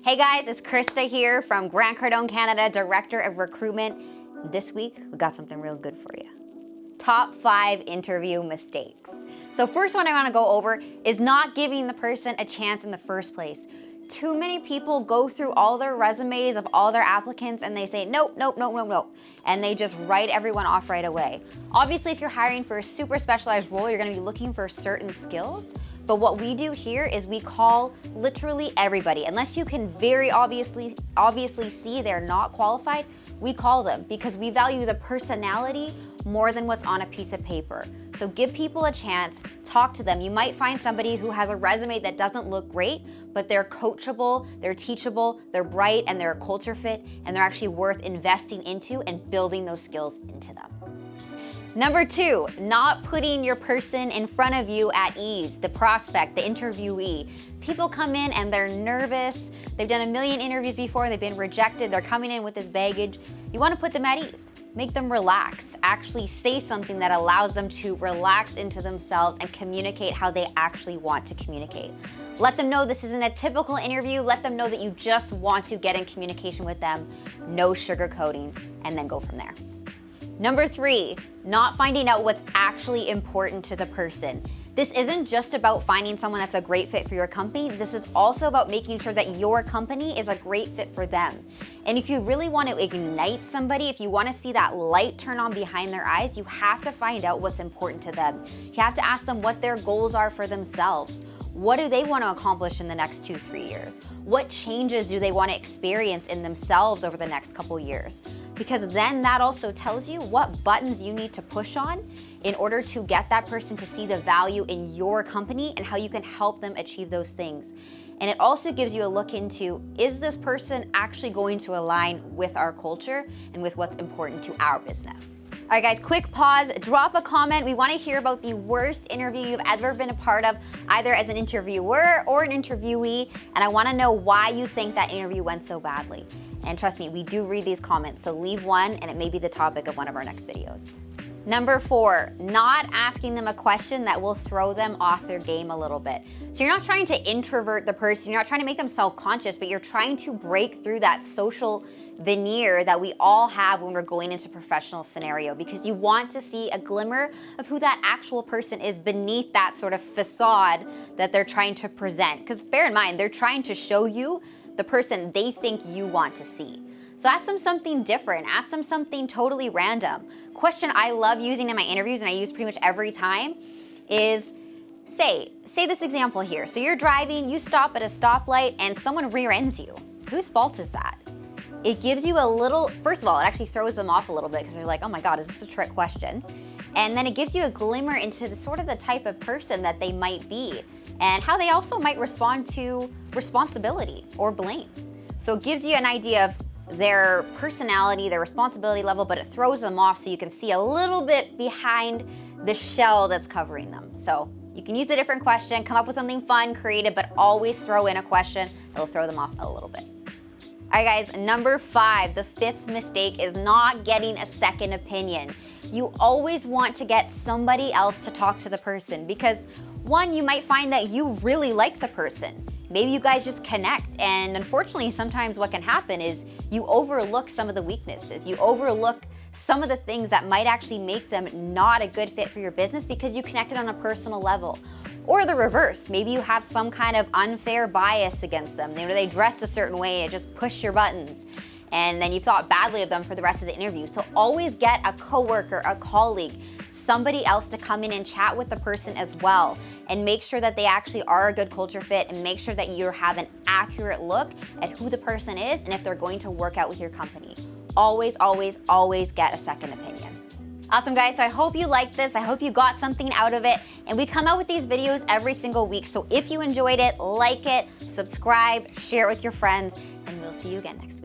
Hey guys, it's Krista here from Cardone, Canada, Director of Recruitment. This week, we got something real good for you. Top 5 interview mistakes. So first one I want to go over is not giving the person a chance in the first place. Too many people go through all their resumes of all their applicants and they say, nope, nope, nope, nope, nope. And they just write everyone off right away. Obviously, if you're hiring for a super specialized role, you're going to be looking for certain skills. But what we do here is we call literally everybody. Unless you can very obviously see they're not qualified, we call them because we value the personality more than what's on a piece of paper. So give people a chance, talk to them. You might find somebody who has a resume that doesn't look great, but they're coachable, they're teachable, they're bright, and they're a culture fit, and they're actually worth investing into and building those skills into them. Number 2, not putting your person in front of you at ease, the prospect, the interviewee. People come in and they're nervous. They've done a million interviews before. They've been rejected. They're coming in with this baggage. You want to put them at ease. Make them relax. Actually say something that allows them to relax into themselves and communicate how they actually want to communicate. Let them know this isn't a typical interview. Let them know that you just want to get in communication with them. No sugarcoating, and then go from there. Number 3, not finding out what's actually important to the person. This isn't just about finding someone that's a great fit for your company. This is also about making sure that your company is a great fit for them. And if you really want to ignite somebody, if you want to see that light turn on behind their eyes, you have to find out what's important to them. You have to ask them what their goals are for themselves. What do they want to accomplish in the next 2-3 years? What changes do they want to experience in themselves over the next couple years? Because then that also tells you what buttons you need to push on in order to get that person to see the value in your company and how you can help them achieve those things. And it also gives you a look into, is this person actually going to align with our culture and with what's important to our business? All right, guys, quick pause, drop a comment. We want to hear about the worst interview you've ever been a part of, either as an interviewer or an interviewee, and I want to know why you think that interview went so badly. And trust me, we do read these comments, so leave one and it may be the topic of one of our next videos. Number 4, not asking them a question that will throw them off their game a little bit. So you're not trying to introvert the person, you're not trying to make them self-conscious, but you're trying to break through that social veneer that we all have when we're going into a professional scenario, because you want to see a glimmer of who that actual person is beneath that sort of facade that they're trying to present. Because bear in mind, they're trying to show you the person they think you want to see. So ask them something different. Ask them something totally random. Question I love using in my interviews, and I use pretty much every time, is say this example here. So you're driving, you stop at a stoplight, and someone rear ends you. Whose fault is that? It gives you a little, first of all, it actually throws them off a little bit because they're like, oh my God, is this a trick question? And then it gives you a glimmer into the type of person that they might be and how they also might respond to responsibility or blame. So it gives you an idea of their personality, their responsibility level, but it throws them off so you can see a little bit behind the shell that's covering them. So you can use a different question, come up with something fun, creative, but always throw in a question that'll throw them off a little bit. All right, guys, number 5, the 5th mistake is not getting a second opinion. You always want to get somebody else to talk to the person because, one, you might find that you really like the person. Maybe you guys just connect, and unfortunately, sometimes what can happen is you overlook some of the weaknesses. You overlook some of the things that might actually make them not a good fit for your business because you connected on a personal level. Or the reverse, maybe you have some kind of unfair bias against them. They dress a certain way and just push your buttons. And then you thought badly of them for the rest of the interview. So always get a coworker, a colleague, somebody else to come in and chat with the person as well. And make sure that they actually are a good culture fit and make sure that you have an accurate look at who the person is and if they're going to work out with your company. Always, always, always get a second opinion. Awesome, guys. So I hope you liked this. I hope you got something out of it. And we come out with these videos every single week. So if you enjoyed it, like it, subscribe, share it with your friends, and we'll see you again next time.